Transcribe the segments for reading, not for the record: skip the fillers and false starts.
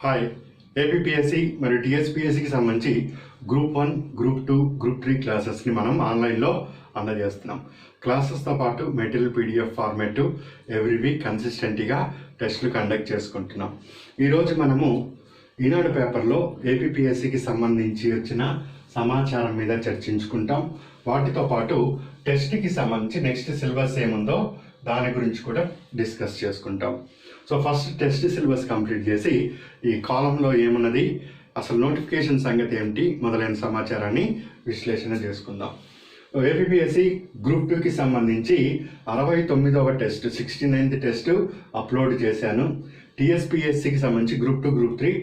Hi. APPSC మరియు టీఎస్పీఎస్సికి సంబంధించి group 1, group 2, group 3 క్లాసెస్ని మనం ఆన్లైన్లో అందజేస్తున్నాం. క్లాసెస్తో పాటు material PDF format every week కన్సిస్టెంట్గా టెస్టులు కండక్ట్ చేసుకుంటున్నాం. ఈరోజు మనము ఈనాడు పేపర్లో ఏపీపీఎస్సికి సంబంధించి వచ్చిన సమాచారం మీద చర్చించుకుంటాం. వాటితో పాటు టెస్ట్కి సంబంధించి నెక్స్ట్ సిలబస్ ఏముందో దాని గురించి కూడా డిస్కస్ చేసుకుంటాం. So first test syllabus complete చేసి ఈ కాలంలో ఏమున్నది, అసలు నోటిఫికేషన్ సంగతి ఏమిటి మొదలైన సమాచారాన్ని విశ్లేషణ చేసుకుందాం. ఏపీపీఎస్సి గ్రూప్ 2కి సంబంధించి 69వ టెస్ట్ 69th టెస్ట్ అప్లోడ్ చేశాను. టీఎస్పీఎస్సికి సంబంధించి గ్రూప్ 2, గ్రూప్ 3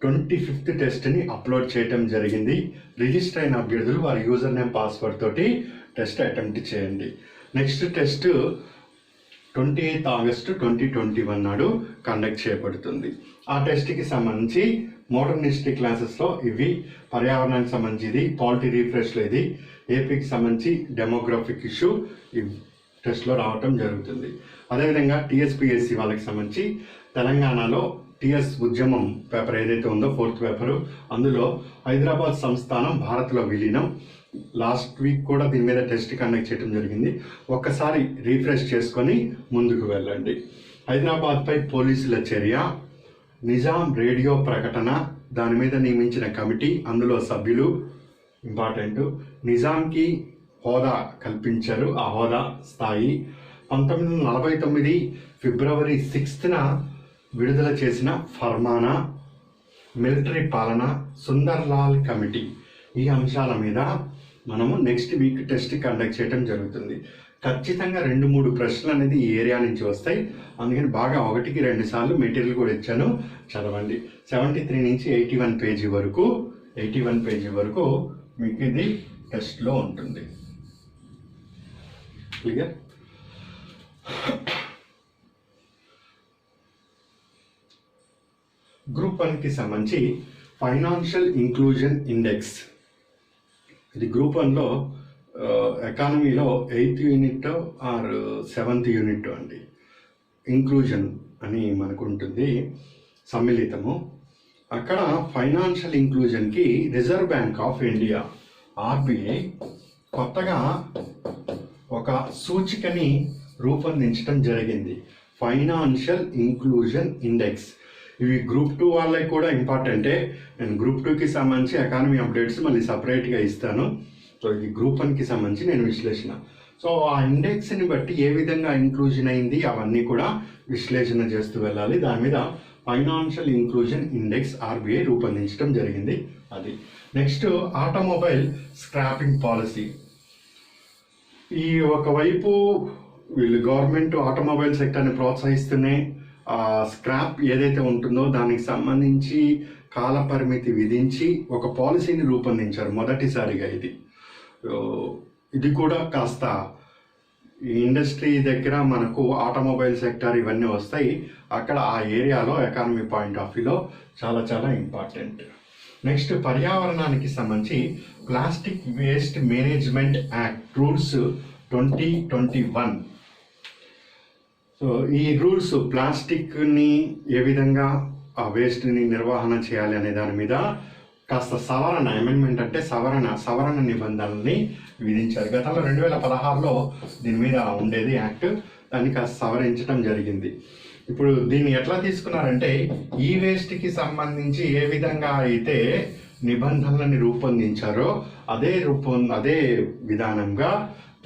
25th టెస్ట్ని అప్లోడ్ చేయటం జరిగింది. రిజిస్టర్ అయిన అభ్యర్థులు వారి యూజర్ నేమ్ పాస్వర్డ్ తోటి టెస్ట్ అటెంప్ట్ చేయండి. నెక్స్ట్ టెస్ట్ 28th ఆగస్టు 2021 నాడు కండక్ట్ చేయబడుతుంది. ఆ టెస్ట్కి సంబంధించి మోడర్న్ హిస్టరీ క్లాసెస్లో ఇవి, పర్యావరణానికి సంబంధించి ఇది, పాలిటీ రీఫ్రెష్లో ఇది, ఏపీకి సంబంధించి డెమోగ్రఫిక్ ఇష్యూ ఈ టెస్ట్లో రావటం జరుగుతుంది. అదేవిధంగా టీఎస్పీఎస్సి వాళ్ళకి సంబంధించి తెలంగాణలో టీఎస్ ఉద్యమం పేపర్ ఏదైతే ఉందో 4th పేపరు, అందులో హైదరాబాద్ సంస్థానం భారత్లో విలీనం, లాస్ట్ వీక్ కూడా దీని మీద టెస్ట్ కండక్ట్ చేయడం జరిగింది. ఒక్కసారి రీఫ్రెష్ చేసుకొని ముందుకు వెళ్ళండి. హైదరాబాద్పై పోలీసుల చర్య, నిజాం రేడియో ప్రకటన, దాని మీద నియమించిన కమిటీ, అందులో సభ్యులు ఇంపార్టెంట్, నిజాంకి హోదా కల్పించారు, ఆ హోదా స్థాయి, 1949 ఫిబ్రవరి 6న విడుదల చేసిన ఫర్మానా, మిలిటరీ పాలన, సుందర్లాల్ కమిటీ, ఈ అంశాల మీద మనము నెక్స్ట్ వీక్ టెస్ట్ కండక్ట్ చేయడం జరుగుతుంది. ఖచ్చితంగా 2-3 ప్రశ్నలు అనేది ఈ ఏరియా నుంచి వస్తాయి. అందుకని బాగా 1కి 2 సార్లు మెటీరియల్ కూడా ఇచ్చాను, చదవండి. 73 నుంచి 81 పేజీ వరకు మీకు ఇది టెస్ట్లో ఉంటుంది. క్లియర్? గ్రూప్ 1కి సంబంధించి ఫైనాన్షియల్ ఇంక్లూజన్ ఇండెక్స్, ఇది గ్రూప్ 1లో ఎకానమీలో 8th unit or 7th unit అండి. ఇంక్లూజన్ అని మనకు ఉంటుంది సమ్మిళితము. అక్కడ ఫైనాన్షియల్ ఇంక్లూజన్కి reserve bank of India RBI కొత్తగా ఒక సూచికని రూపొందించడం జరిగింది, ఫైనాన్షియల్ ఇంక్లూజన్ ఇండెక్స్. ఇవి గ్రూప్ 2 వాళ్ళకి కూడా ఇంపార్టెంటే. నేను గ్రూప్ 2కి సంబంధించి ఎకానమీ అప్డేట్స్ మళ్ళీ సపరేట్గా ఇస్తాను. సో ఇది గ్రూప్ 1కి సంబంధించి నేను విశ్లేషణ. సో ఆ ఇండెక్స్ని బట్టి ఏ విధంగా ఇంక్లూజన్ అయింది అవన్నీ కూడా విశ్లేషణ చేస్తూ వెళ్ళాలి. దాని మీద ఫైనాన్షియల్ ఇంక్లూజన్ ఇండెక్స్ ఆర్బీఐ రూపొందించడం జరిగింది. అది నెక్స్ట్ ఆటోమొబైల్ స్క్రాపింగ్ పాలసీ. ఈ ఒకవైపు వీళ్ళు గవర్నమెంట్ ఆటోమొబైల్ సెక్టర్ని ప్రోత్సహిస్తూనే స్క్రాప్ ఏదైతే ఉంటుందో దానికి సంబంధించి కాల పరిమితి విధించి ఒక పాలసీని రూపొందించారు మొదటిసారిగా. ఇది కూడా కాస్త ఇండస్ట్రీ దగ్గర మనకు ఆటోమొబైల్ సెక్టర్ ఇవన్నీ వస్తాయి, అక్కడ ఆ ఏరియాలో ఎకానమీ పాయింట్ ఆఫ్ వ్యూలో చాలా చాలా ఇంపార్టెంట్. నెక్స్ట్ పర్యావరణానికి సంబంధించి plastic waste management act rules 2021. So ఈ రూల్స్ ప్లాస్టిక్ని ఏ విధంగా ఆ వేస్ట్ని నిర్వహణ చేయాలి అనే దాని మీద కాస్త సవరణ, అమెండ్మెంట్ అంటే సవరణ నిబంధనల్ని విధించారు. గతంలో 2016లో దీని మీద ఉండేది యాక్ట్, దాన్ని కాస్త సవరించడం జరిగింది. ఇప్పుడు దీన్ని ఎట్లా తీసుకున్నారంటే ఈ వేస్ట్కి సంబంధించి ఏ విధంగా అయితే నిబంధనలని రూపొందించారో అదే విధానంగా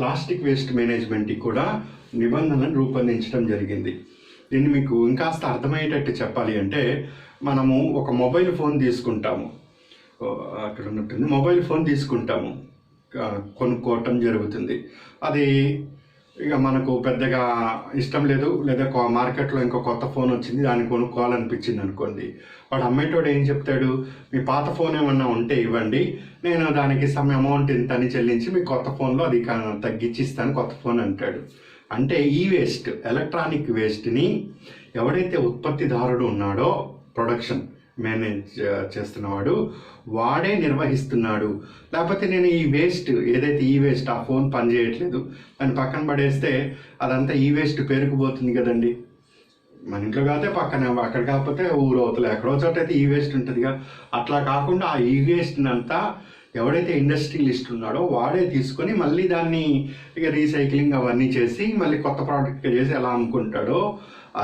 ప్లాస్టిక్ వేస్ట్ మేనేజ్మెంట్కి కూడా నిబంధనలను రూపొందించడం జరిగింది. దీన్ని మీకు ఇంకాస్త అర్థమయ్యేటట్టు చెప్పాలి అంటే, మనము ఒక మొబైల్ ఫోన్ తీసుకుంటాము, అక్కడ ఉన్నట్టుంది, మొబైల్ ఫోన్ తీసుకుంటాము, కొనుక్కోవటం జరుగుతుంది. అది ఇక మనకు పెద్దగా ఇష్టం లేదు, లేదా మార్కెట్లో ఇంకో కొత్త ఫోన్ వచ్చింది దాన్ని కొనుక్కోవాలనిపించింది అనుకోండి, వాడు అమ్మేటోడు ఏం చెప్తాడు, మీ పాత ఫోన్ ఏమన్నా ఉంటే ఇవ్వండి, నేను దానికి సమ్ అమౌంట్ ఇంతని చెల్లించి మీ కొత్త ఫోన్లో అది తగ్గించి ఇస్తాను కొత్త ఫోన్ అంటాడు. అంటే ఈ వేస్ట్, ఎలక్ట్రానిక్ వేస్ట్ని ఎవడైతే ఉత్పత్తిదారుడు ఉన్నాడో, ప్రొడక్షన్ మేనేజ్ చేస్తున్నవాడు వాడే నిర్వహిస్తున్నాడు. లేకపోతే నేను ఈ వేస్ట్ ఏదైతే ఈ వేస్ట్, ఆ ఫోన్ పనిచేయట్లేదు దాన్ని పక్కన పడేస్తే అదంతా ఈ వేస్ట్ పేరుకుపోతుంది కదండి. మన ఇంట్లో కాకపోతే పక్కన, అక్కడ కాకపోతే ఊరు అవతల ఎక్కడో చోట అయితే ఈ వేస్ట్ ఉంటుందిగా. అట్లా కాకుండా ఆ ఈ వేస్ట్ని అంతా ఎవడైతే ఇండస్ట్రియలిస్ట్ ఉన్నాడో వాడే తీసుకొని మళ్ళీ దాన్ని ఇక రీసైక్లింగ్ అవన్నీ చేసి మళ్ళీ కొత్త ప్రోడక్ట్ చేసి ఎలా అమ్ముకుంటాడో,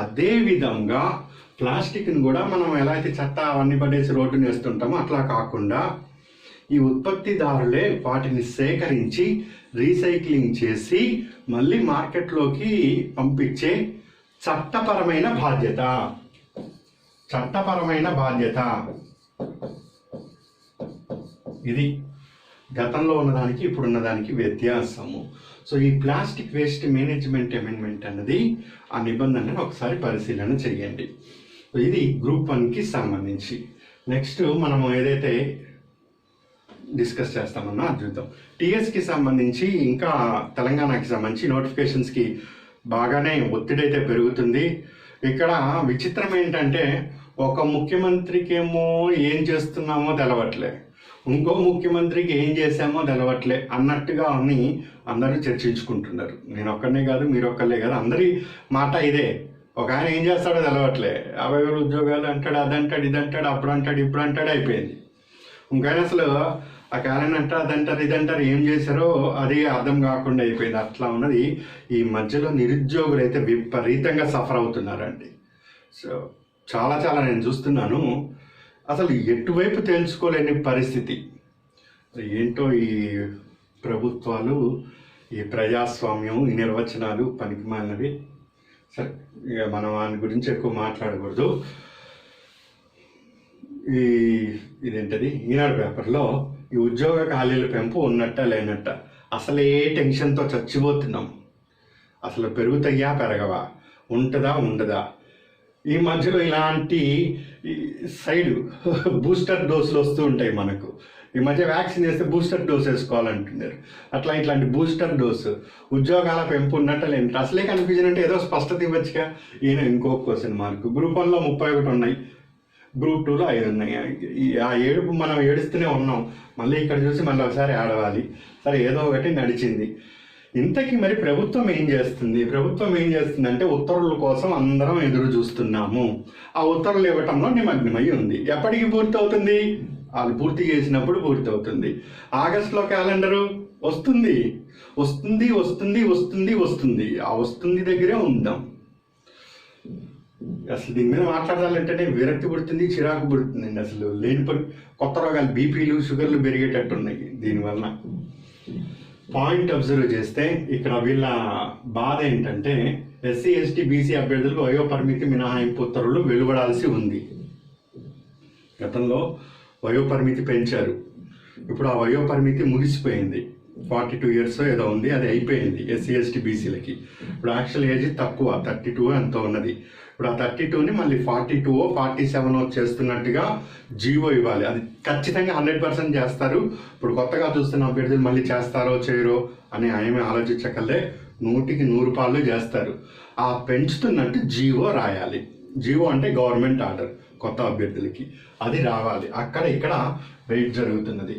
అదే విధంగా ప్లాస్టిక్ని కూడా మనం ఎలా అయితే చెత్త అవన్నీ పడేసి రోడ్డుని వేస్తుంటామో అట్లా కాకుండా ఈ ఉత్పత్తిదారులే వాటిని సేకరించి రీసైక్లింగ్ చేసి మళ్ళీ మార్కెట్లోకి పంపించే చట్టపరమైన బాధ్యత ఇది గతంలో ఉన్నదానికి ఇప్పుడున్న దానికి వ్యత్యాసము. సో ఈ ప్లాస్టిక్ వేస్ట్ మేనేజ్మెంట్ అమెండ్మెంట్ అన్నది ఆ నిబంధనను ఒకసారి పరిశీలన చేయండి. ఇది గ్రూప్ 1కి సంబంధించి. నెక్స్ట్ మనము ఏదైతే డిస్కస్ చేస్తామన్నా అద్భుతం. టీఎస్కి సంబంధించి ఇంకా తెలంగాణకి సంబంధించి నోటిఫికేషన్స్కి బాగానే ఒత్తిడి అయితే పెరుగుతుంది. ఇక్కడ విచిత్రం ఏంటంటే ఒక ముఖ్యమంత్రికి ఏమో ఏం చేస్తున్నామో తెలవట్లే, ఇంకో ముఖ్యమంత్రికి ఏం చేశామో తెలవట్లే అన్నట్టుగా అని అందరూ చర్చించుకుంటున్నారు. నేను ఒక్కనే కాదు, మీరు ఒక్కలే కాదు, అందరి మాట ఇదే. ఒక ఆయన ఏం చేస్తాడో తెలవట్లే, 50,000 ఉద్యోగాలు అంటాడు, అదంటాడు, ఇదంటాడు, అప్పుడు అంటాడు, ఇప్పుడు అంటాడు, అయిపోయింది. ఇంకైనా అసలు ఆ క్యాలెండర్ అంటారు, అదంటారు, ఇదంటారు, ఏం చేశారో అది అర్థం కాకుండా అయిపోయింది. అట్లా ఉన్నది. ఈ మధ్యలో నిరుద్యోగులు అయితే విపరీతంగా సఫర్ అవుతున్నారండి. సో చాలా నేను చూస్తున్నాను. అసలు ఎటువైపు తేల్చుకోలేని పరిస్థితి. ఏంటో ఈ ప్రభుత్వాలు, ఈ ప్రజాస్వామ్యం, ఈ నిర్వచనాలు పనికిమాలినవి. సరే, ఇక మనం వాని గురించి ఎక్కువ మాట్లాడకూడదు. ఇదేంటది, ఈనాడు పేపర్లో ఈ ఉద్యోగ ఖాళీల పెంపు ఉన్నట్ట లేనట్ట, అసలే టెన్షన్తో చచ్చిపోతున్నాం. అసలు పెరుగుతాయా పెరగవా, ఉంటుందా ఉండదా? ఈ మధ్యలో ఇలాంటి సైడ్ బూస్టర్ డోసులు వస్తూ ఉంటాయి మనకు. ఈ మధ్య వ్యాక్సిన్ వేస్తే బూస్టర్ డోస్ వేసుకోవాలంటున్నారు. అట్లా ఇట్లాంటి బూస్టర్ డోసు ఉద్యోగాల పెంపు ఉన్నట్టు లేనట్టు అసలే కన్ఫ్యూజన్. అంటే ఏదో స్పష్టత ఇవ్వచ్చుగా. ఈయన ఇంకొక క్వశ్చన్ మార్క్. గ్రూప్ 1లో 31 ఉన్నాయి, గ్రూప్ 2లో 5 ఉన్నాయి. ఆ ఏడుపు మనం ఏడుస్తూనే ఉన్నాం. మళ్ళీ ఇక్కడ చూసి మళ్ళీ ఒకసారి ఆడవాలి. సరే, ఏదో ఒకటి నడిచింది. ఇంతకీ మరి ప్రభుత్వం ఏం చేస్తుంది? అంటే ఉత్తర్వుల కోసం అందరం ఎదురు చూస్తున్నాము. ఆ ఉత్తర్వులు ఇవ్వటంలో నిమగ్నమై ఉంది. ఎప్పటికి పూర్తి అవుతుంది? వాళ్ళు పూర్తి చేసినప్పుడు పూర్తి అవుతుంది. ఆగస్టులో క్యాలెండరు వస్తుంది. ఆ వస్తుంది దగ్గరే ఉందాం. అసలు దీని మీద మాట్లాడాలంటేనే విరక్తి పుడుతుంది, చిరాకు పుడుతుందండి. అసలు లేనిపోయి కొత్త రోగాలు, బీపీలు, షుగర్లు పెరిగేటట్టున్నాయి దీనివల్ల. పాయింట్ అబ్జర్వ్ చేస్తే ఇక్కడ వీళ్ళ బాధ ఏంటంటే ఎస్సీ, ఎస్టీ, బీసీ అభ్యర్థులకు వయోపరిమితి మినహాయింపు ఉత్తర్వులు వెలువడాల్సి ఉంది. గతంలో వయోపరిమితి పెంచారు. ఇప్పుడు ఆ వయోపరిమితి ముగిసిపోయింది. 42 years ఏదో ఉంది, అది అయిపోయింది ఎస్సీ, ఎస్టీ, బీసీలకి. ఇప్పుడు యాక్చువల్ ఏజ్ తక్కువ, 32 ఎంతో ఉన్నది. ఇప్పుడు ఆ 32ని మళ్ళీ 42, 47 చేస్తున్నట్టుగా జీవో ఇవ్వాలి. అది ఖచ్చితంగా 100% చేస్తారు. ఇప్పుడు కొత్తగా చూస్తున్న అభ్యర్థులు మళ్ళీ చేస్తారో చేయరో అని ఏమీ ఆలోచించకలే, 100కి 100 చేస్తారు. ఆ పెంచుతున్నట్టు జీవో రాయాలి. జీవో అంటే గవర్నమెంట్ ఆర్డర్ కొత్త అభ్యర్థులకి, అది రావాలి. అక్కడ ఇక్కడ వెయిట్ జరుగుతున్నది.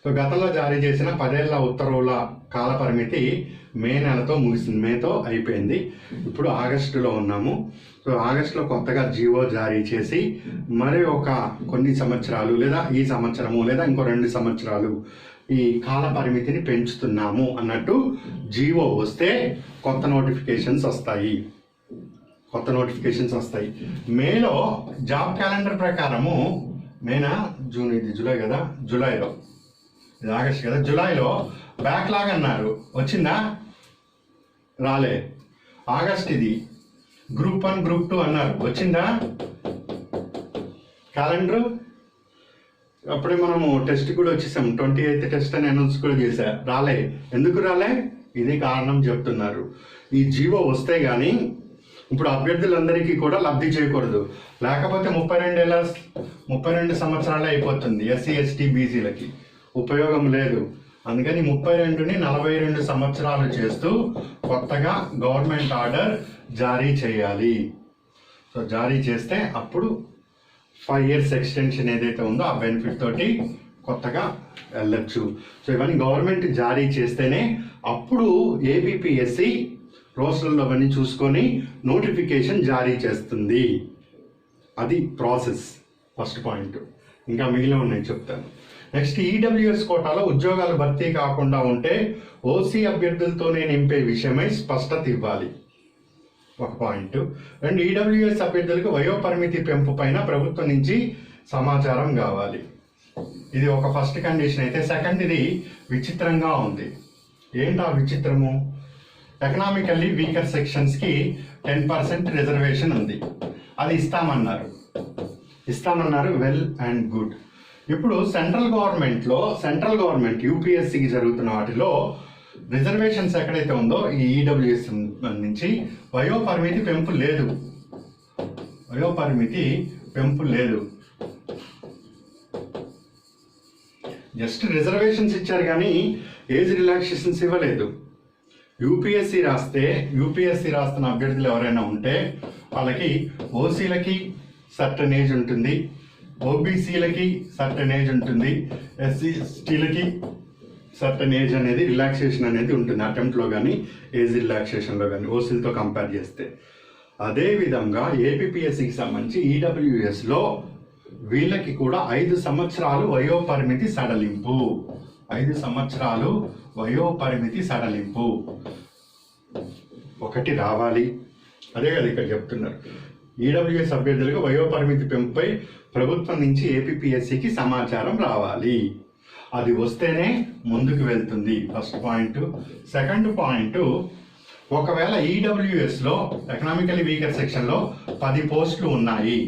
సో గతంలో జారీ చేసిన 10 ఏళ్ల ఉత్తర్వుల కాల పరిమితి మే నెలతో ముగిసింది. మేతో అయిపోయింది. ఇప్పుడు ఆగస్టులో ఉన్నాము. సో ఆగస్టులో కొత్తగా జీవో జారీ చేసి మరి కొన్ని సంవత్సరాలు, లేదా ఈ సంవత్సరము, లేదా ఇంకో 2 సంవత్సరాలు ఈ కాల పరిమితిని పెంచుతున్నాము అన్నట్టు జీవో వస్తే కొత్త నోటిఫికేషన్స్ వస్తాయి. మేలో జాబ్ క్యాలెండర్ ప్రకారము, మేనా జూన్, ఇది జూలై కదా, జూలైలో, ఇది ఆగస్ట్ కదా, జూలైలో బ్యాక్లాగ్ అన్నారు. వచ్చిందా? రాలే. ఆగస్ట్ ఇది గ్రూప్ 1, గ్రూప్ 2 అన్నారు. వచ్చిందా క్యాలెండర్? అప్పుడే మనము టెస్ట్ కూడా వచ్చేసాం. 28th టెస్ట్ అని అనౌన్స్ కూడా చేశా. రాలే. ఎందుకు రాలే? ఇది కారణం చెప్తున్నారు. ఈ జీవో వస్తే కానీ ఇప్పుడు అభ్యర్థులందరికీ కూడా లబ్ధి చేయకూడదు. లేకపోతే 32 సంవత్సరాలే అయిపోతుంది ఎస్సీ, ఎస్టీ, బీసీలకి. ఉపయోగం లేదు. అందుకని 32ని 42 సంవత్సరాలు చేస్తూ కొత్తగా గవర్నమెంట్ ఆర్డర్ జారీ చేయాలి. సో జారీ చేస్తే అప్పుడు 5 years ఎక్స్టెన్షన్ ఏదైతే ఉందో ఆ బెనిఫిట్ తోటి కొత్తగా వెళ్ళచ్చు. సో ఇవన్నీ గవర్నమెంట్ జారీ చేస్తేనే అప్పుడు ఏబిపిఎస్సి రోస్టర్లో అవన్నీ చూసుకొని నోటిఫికేషన్ జారీ చేస్తుంది. అది ప్రాసెస్. First point. ఇంకా మిగిలిన ఉన్నాయి చెప్తాను. నెక్స్ట్, ఈడబ్ల్యూఎస్ కోటాలో ఉద్యోగాలు భర్తీ కాకుండా ఉంటే ఓసీ అభ్యర్థులతోనే నింపే విషయమై స్పష్టత ఇవ్వాలి. ఒక పాయింట్. రెండు, ఈడబ్ల్యూఎస్ అభ్యర్థులకు వయోపరిమితి పెంపు పైన ప్రభుత్వం నుంచి సమాచారం కావాలి. ఇది ఒక ఫస్ట్ కండిషన్ అయితే, సెకండ్ ఇది విచిత్రంగా ఉంది. ఏంటా విచిత్రము? ఎకనామికల్లీ వీకర్ సెక్షన్స్కి 10% రిజర్వేషన్ ఉంది. అది ఇస్తామన్నారు. Well and good. ఇప్పుడు సెంట్రల్ గవర్నమెంట్ యూపీఎస్సీకి జరుగుతున్న వాటిలో రిజర్వేషన్స్ ఎక్కడైతే ఉందో ఈ ఈడబ్ల్యూఎస్ నుంచి వయోపరిమితి పెంపు లేదు. జస్ట్ రిజర్వేషన్స్ ఇచ్చారు కానీ ఏజ్ రిలాక్సేషన్స్ ఇవ్వలేదు. యూపీఎస్సీ రాస్తున్న అభ్యర్థులు ఎవరైనా ఉంటే వాళ్ళకి ఓసీలకి సర్టన్ ఏజ్ ఉంటుంది, ఓబీసీలకి సర్టన్ ఏజ్ ఉంటుంది, ఎస్సీ ఎస్టీలకి సర్టన్ ఏజ్ అనేది రిలాక్సేషన్ అనేది ఉంటుంది అటెంప్ట్లో కానీ ఏజ్ రిలాక్సేషన్లో కానీ ఓసీలతో కంపేర్ చేస్తే. అదేవిధంగా ఏపీపీఎస్సీకి సంబంధించి ఈడబ్ల్యూఎస్లో వీళ్ళకి కూడా 5 సంవత్సరాలు వయోపరిమితి సడలింపు. 5 సంవత్సరాలు వయోపరిమితి సడలింపు ఒకటి రావాలి. అదే కదా ఇక్కడ చెప్తున్నారు. ఈడబ్ల్యూఎస్ అభ్యర్థులకు వయోపరిమితి పెంపుపై ప్రభుత్వం నుంచి ఏపీపీఎస్సీకి సమాచారం రావాలి. అది వస్తేనే ముందుకు వెళ్తుంది. First point. సెకండ్ పాయింట్, ఒకవేళ ఈడబ్ల్యూఎస్లో ఎకనామికలీ వీకర్ సెక్షన్లో 10 పోస్టులు ఉన్నాయి.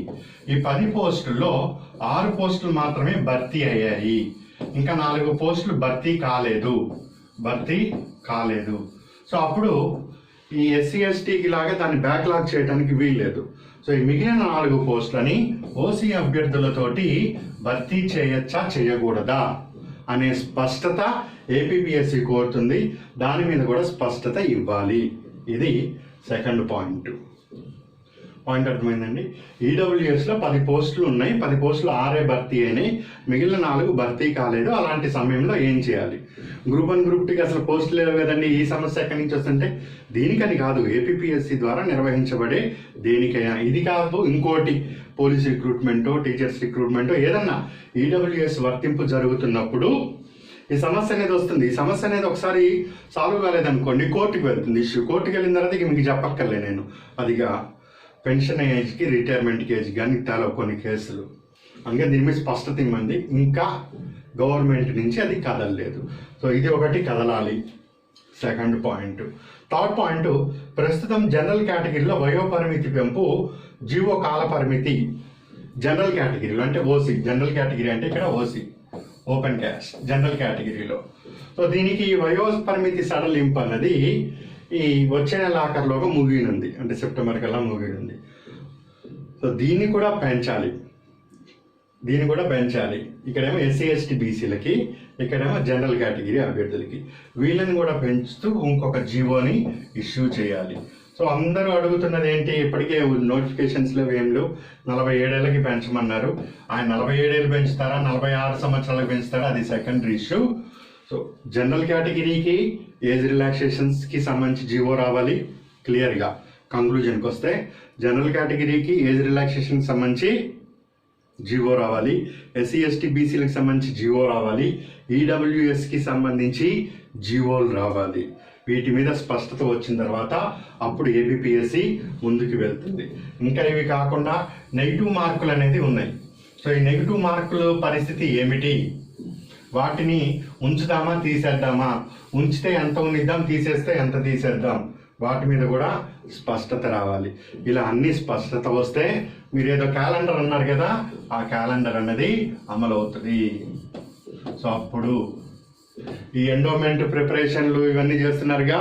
ఈ 10 పోస్టుల్లో 6 పోస్టులు మాత్రమే భర్తీ అయ్యాయి. ఇంకా 4 పోస్టులు భర్తీ కాలేదు. సో అప్పుడు ఈ ఎస్సీ ఎస్టీకి లాగా దాన్ని బ్యాక్లాగ్ చేయడానికి వీల్లేదు. సో ఈ మిగిలిన 4 పోస్టులని ఓసీ అభ్యర్థులతోటి భర్తీ చేయొచ్చా చేయకూడదా అనే స్పష్టత ఏపీపీఎస్సీ కోరుతుంది. దాని మీద కూడా స్పష్టత ఇవ్వాలి. ఇది సెకండ్ పాయింట్. అర్థమైందండి. ఈడబ్ల్యూఎస్లో 10 పోస్టులు ఉన్నాయి. 10 పోస్టులు 6 భర్తీ అయినాయి, మిగిలిన 4 భర్తీ కాలేదు. అలాంటి సమయంలో ఏం చేయాలి? గ్రూప్ 1 గ్రూప్ 2కి అసలు పోస్టులు లేవు కదండి. ఈ సమస్య ఎక్కడి నుంచి వస్తుంటే దీనికని కాదు, ఏపీపీఎస్సీ ద్వారా నిర్వహించబడే దేనికైనా. ఇది కాదు, ఇంకోటి పోలీస్ రిక్రూట్మెంటో టీచర్స్ రిక్రూట్మెంటో ఏదన్నా ఈడబ్ల్యూఎస్ వర్తింపు జరుగుతున్నప్పుడు ఈ సమస్య అనేది వస్తుంది. ఈ సమస్య అనేది ఒకసారి సాల్వ్ కాలేదనుకోండి, కోర్టుకి వెళ్తుంది ఇష్యూ. కోర్టుకి వెళ్ళిన తర్వాత ఇక మీకు చెప్పక్కర్లే నేను. అదిగా పెన్షన్ ఏజ్కి రిటైర్మెంట్కి ఏజ్ కానీ చాలా కొన్ని కేసులు. అందుకే దీని మీద స్పష్టత ఇవ్వండి. ఇంకా గవర్నమెంట్ నుంచి అది కదలలేదు. సో ఇది ఒకటి కదలాలి. Second point. థర్డ్ పాయింట్, ప్రస్తుతం జనరల్ కేటగిరీలో వయోపరిమితి పెంపు జీవో కాల పరిమితి జనరల్ కేటగిరీలో అంటే ఓసీ. జనరల్ కేటగిరీ అంటే ఇక్కడ ఓసీ, ఓపెన్ క్యాస్ట్ జనరల్ కేటగిరీలో. సో దీనికి వయోపరిమితి సడలింపు అన్నది ఈ వచ్చే నెల ఆఖరిలోగా ముగినుంది, అంటే సెప్టెంబర్ కల్లా ముగినుంది. సో దీన్ని కూడా పెంచాలి. ఇక్కడేమో ఎస్సీ ఎస్టీ బీసీలకి, ఇక్కడేమో జనరల్ కేటగిరీ అభ్యర్థులకి. వీళ్ళని కూడా పెంచుతూ ఇంకొక జీవోని ఇష్యూ చేయాలి. సో అందరూ అడుగుతున్నది ఏంటి? ఇప్పటికే నోటిఫికేషన్స్లో ఏం లేవు. 47 ఏళ్ళకి పెంచమన్నారు. ఆయన 47 ఏళ్ళు పెంచుతారా, 46 సంవత్సరాలకు పెంచుతారా, అది సెకండరీ ఇష్యూ. సో జనరల్ కేటగిరీకి ఏజ్ రిలాక్సేషన్స్కి సంబంధించి జీవో రావాలి. క్లియర్గా కంక్లూజన్కి వస్తే జనరల్ కేటగిరీకి ఏజ్ రిలాక్సేషన్కి సంబంధించి జీవో రావాలి, ఎస్సీ ఎస్టీ బీసీలకు సంబంధించి జీవో రావాలి, ఈడబ్ల్యూఎస్కి సంబంధించి జీవోలు రావాలి. వీటి మీద స్పష్టత వచ్చిన తర్వాత అప్పుడు ఏపీపీఎస్సీ ముందుకు వెళ్తుంది. ఇంకా ఇవి కాకుండా నెగిటివ్ మార్కులు అనేది ఉన్నాయి. సో ఈ నెగిటివ్ మార్కుల పరిస్థితి ఏమిటి? వాటిని ఉంచుదామా తీసేద్దామా? ఉంచితే ఎంత ఉన్నిద్దాం, తీసేస్తే ఎంత తీసేద్దాం? వాటి మీద కూడా స్పష్టత రావాలి. ఇలా అన్ని స్పష్టత వస్తే మీరు ఏదో క్యాలెండర్ అన్నారు కదా, ఆ క్యాలెండర్ అన్నది అమలు అవుతుంది. సో అప్పుడు ఈ ఎండోమెంట్ ప్రిపరేషన్లు ఇవన్నీ చేస్తున్నారుగా,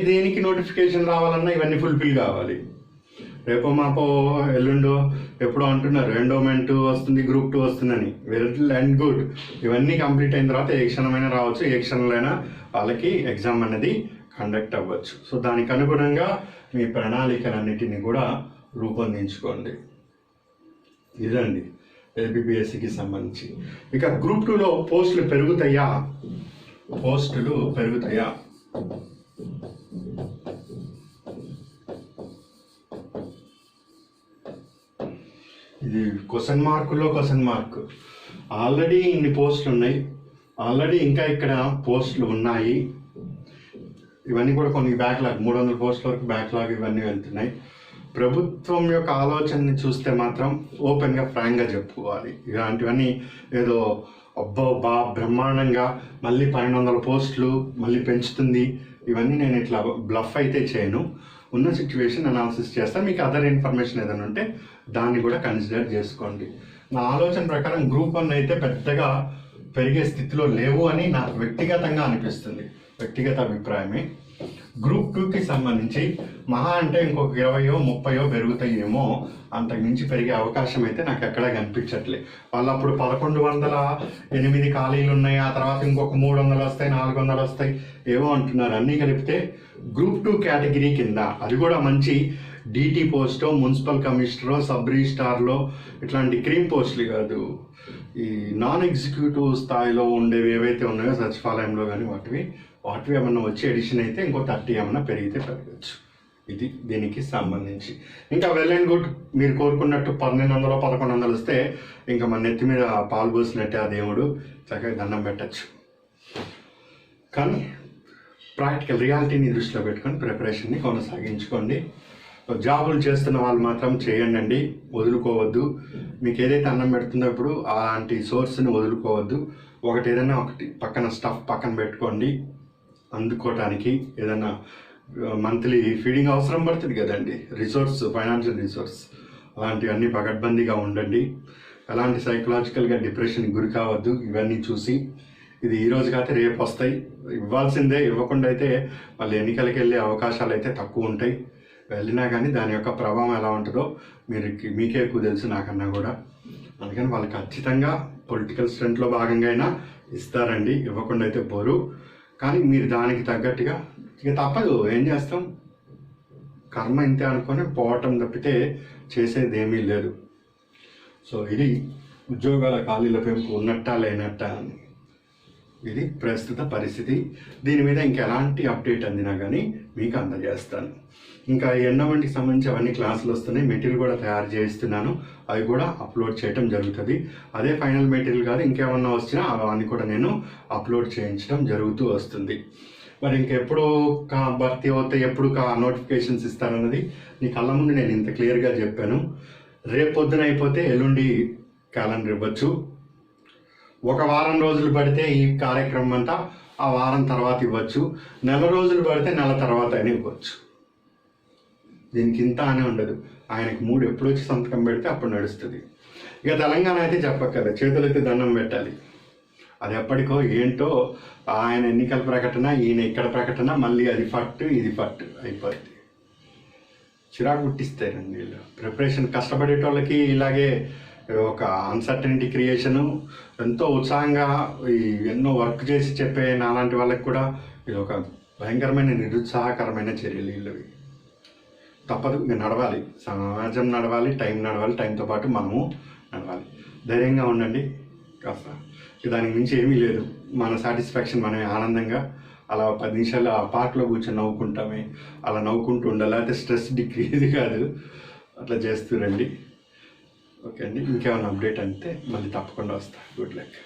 దేనికి నోటిఫికేషన్ రావాలన్నా ఇవన్నీ ఫుల్ఫిల్ కావాలి. రేపో మాపో ఎల్లుండో ఎప్పుడో అంటున్నారు ఎండోమెంట్ వస్తుంది, గ్రూప్ 2 వస్తుందని. Very and good. ఇవన్నీ కంప్లీట్ అయిన తర్వాత ఏ క్షణమైనా రావచ్చు, ఏ క్షణంలో వాళ్ళకి ఎగ్జామ్ అనేది కండక్ట్ అవ్వచ్చు. సో దానికి అనుగుణంగా మీ ప్రణాళికలన్నిటిని కూడా రూపొందించుకోండి. ఇదండి ఏపీపీఎస్సీకి సంబంధించి. ఇక గ్రూప్ 2లో పోస్టులు పెరుగుతాయా? ఇది క్వశ్చన్ మార్క్. ఆల్రెడీ ఇన్ని పోస్టులు ఉన్నాయి, ఆల్రెడీ ఇంకా ఇక్కడ పోస్టులు ఉన్నాయి. ఇవన్నీ కూడా కొన్ని బ్యాక్లాగ్, 300 పోస్టుల వరకు బ్యాక్లాగ్ ఇవన్నీ వెళ్తున్నాయి. ప్రభుత్వం యొక్క ఆలోచనని చూస్తే మాత్రం ఓపెన్గా ఫ్రాంక్గా చెప్పుకోవాలి. ఇలాంటివన్నీ ఏదో బ్రహ్మాండంగా మళ్ళీ 1200 పోస్టులు మళ్ళీ పెంచుతుంది, ఇవన్నీ నేను ఇట్లా బ్లఫ్ అయితే చేయను. ఉన్న సిచ్యువేషన్ అనాలిసిస్ చేస్తాను. మీకు అదర్ ఇన్ఫర్మేషన్ ఏదైనా ఉంటే దాన్ని కూడా కన్సిడర్ చేసుకోండి. నా ఆలోచన ప్రకారం గ్రూప్ 1 అయితే పెద్దగా పెరిగే స్థితిలో లేవు అని నాకు వ్యక్తిగతంగా అనిపిస్తుంది, వ్యక్తిగత అభిప్రాయమే. గ్రూప్ 2కి సంబంధించి మహా అంటే ఇంకొక 20-30 పెరుగుతాయేమో, అంతకుమించి పెరిగే అవకాశం అయితే నాకు ఎక్కడా కనిపించట్లే. వాళ్ళు అప్పుడు 1108 ఖాళీలు ఉన్నాయి, ఆ తర్వాత ఇంకొక 300 వస్తాయి, 400 వస్తాయి ఏవో అంటున్నారు. అన్నీ కలిపితే గ్రూప్ 2 కేటగిరీ కింద, అది కూడా మంచి డిటి పోస్టో, మున్సిపల్ కమిషనరో, సబ్ రిజిస్ట్రార్లో ఇట్లాంటి క్రీమ్ పోస్టులు కాదు, ఈ నాన్ ఎగ్జిక్యూటివ్ స్థాయిలో ఉండేవి ఏవైతే ఉన్నాయో సచివాలయంలో కానీ వాటివి ఏమన్నా వచ్చే ఎడిషన్ అయితే ఇంకో 30 ఏమన్నా పెరిగితే పెరగచ్చు. ఇది దీనికి సంబంధించి. ఇంకా వెల్ అండ్ గుడ్, మీరు కోరుకున్నట్టు 1200-1100 వస్తే ఇంకా మన నెత్తి మీద పాలు పోసినట్టే ఆ దేవుడు, చక్కగా దండం పెట్టచ్చు. కానీ ప్రాక్టికల్ రియాలిటీని దృష్టిలో పెట్టుకొని ప్రిపరేషన్ని కొనసాగించుకోండి. జాబులు చేస్తున్న వాళ్ళు మాత్రం చేయండి, వదులుకోవద్దు. మీకు ఏదైతే అన్నం పెడుతుందో ఇప్పుడు అలాంటి సోర్స్ని వదులుకోవద్దు. ఏదైనా పక్కన స్టఫ్ పక్కన పెట్టుకోండి. అందుకోవటానికి ఏదైనా మంత్లీ ఫీడింగ్ అవసరం పడుతుంది కదండి, ఫైనాన్షియల్ రిసోర్స్, అలాంటివన్నీ పకడ్బందీగా ఉండండి. ఎలాంటి సైకలాజికల్గా డిప్రెషన్కి గురి కావద్దు. ఇవన్నీ చూసి ఇది ఈరోజు కాకపోతే రేపు వస్తాయి, ఇవ్వాల్సిందే. ఇవ్వకుండా అయితే వాళ్ళు ఎన్నికలకి వెళ్ళే అవకాశాలు అయితే తక్కువ ఉంటాయి. వెళ్ళినా కానీ దాని యొక్క ప్రభావం ఎలా ఉంటుందో మీకే ఎక్కువ తెలుసు నాకన్నా కూడా. అందుకని వాళ్ళు ఖచ్చితంగా పొలిటికల్ స్టంట్లో భాగంగా అయినా ఇస్తారండి, ఇవ్వకుండా అయితే పోరు. కానీ మీరు దానికి తగ్గట్టుగా ఇక తప్పదు, ఏం చేస్తాం, కర్మ ఇంతే అనుకొని పోవటం తప్పితే చేసేది ఏమీ లేదు. సో ఇది ఉద్యోగాల ఖాళీల పెంపు ఉన్నట్టా లేనట్టా అని, ఇది ప్రస్తుత పరిస్థితి. దీని మీద ఇంకెలాంటి అప్డేట్ అందినా కానీ మీకు అందజేస్తాను. ఇంకా ఎండోమెంట్కి సంబంధించి అవన్నీ క్లాసులు వస్తున్నాయి, మెటీరియల్ కూడా తయారు చేయిస్తున్నాను, అవి కూడా అప్లోడ్ చేయడం జరుగుతుంది. అదే ఫైనల్ మెటీరియల్ కాదు, ఇంకేమన్నా వచ్చినా అవన్నీ కూడా నేను అప్లోడ్ చేయించడం జరుగుతూ వస్తుంది. మరి ఇంకెప్పుడు భర్తీ అవుతే ఎప్పుడు నోటిఫికేషన్స్ ఇస్తారన్నది నీ కళ్ళ ముందు నేను ఇంత క్లియర్గా చెప్పాను. రేపు పొద్దున అయిపోతే ఎల్లుండి క్యాలెండర్ ఇవ్వచ్చు. ఒక వారం రోజులు పడితే ఈ కార్యక్రమం అంతా ఆ వారం తర్వాత ఇవ్వచ్చు. నెల రోజులు పడితే నెల తర్వాత అయినా ఇవ్వచ్చు. దీనికి ఇంత అనే ఉండదు. ఆయనకు మూడు ఎప్పుడు వచ్చి సంతకం పెడితే అప్పుడు నడుస్తుంది. ఇక తెలంగాణ అయితే చెప్పక్కర్లే, చేతులైతే దండం పెట్టాలి. అది ఎప్పటికో ఏంటో, ఆయన ఎన్నికల ప్రకటన, ఈయన ఇక్కడ ప్రకటన, మళ్ళీ అది ఫట్ ఇది ఫట్ అయిపోద్ది. చిరాకు పుట్టిస్తారండి వీళ్ళు. ప్రిపరేషన్ కష్టపడేటోళ్ళకి ఇలాగే ఒక అన్సర్టనిటీ క్రియేషను, ఎంతో ఉత్సాహంగా ఎన్నో వర్క్ చేసి చెప్పే నాలాంటి వాళ్ళకి కూడా ఇది ఒక భయంకరమైన నిరుత్సాహకరమైన చర్యలు వీళ్ళవి. తప్పదు, ఇంకా నడవాలి, సమాజం నడవాలి, టైం నడవాలి, టైంతో పాటు మనము నడవాలి. ధైర్యంగా ఉండండి కాస్త. దానికి మించి ఏమీ లేదు. మన సాటిస్ఫాక్షన్ మనమే ఆనందంగా అలా 10 నిమిషాలు ఆ పార్క్లో కూర్చొని నవ్వుకుంటామే, అలా నవ్వుకుంటూ ఉండాలి. అయితే స్ట్రెస్ డిక్రీజ్ కాదు, అట్లా చేస్తూ రండి. ఓకే అండి, ఇంకేమైనా అప్డేట్ అంటే మళ్ళీ తప్పకుండా వస్తా. Good luck.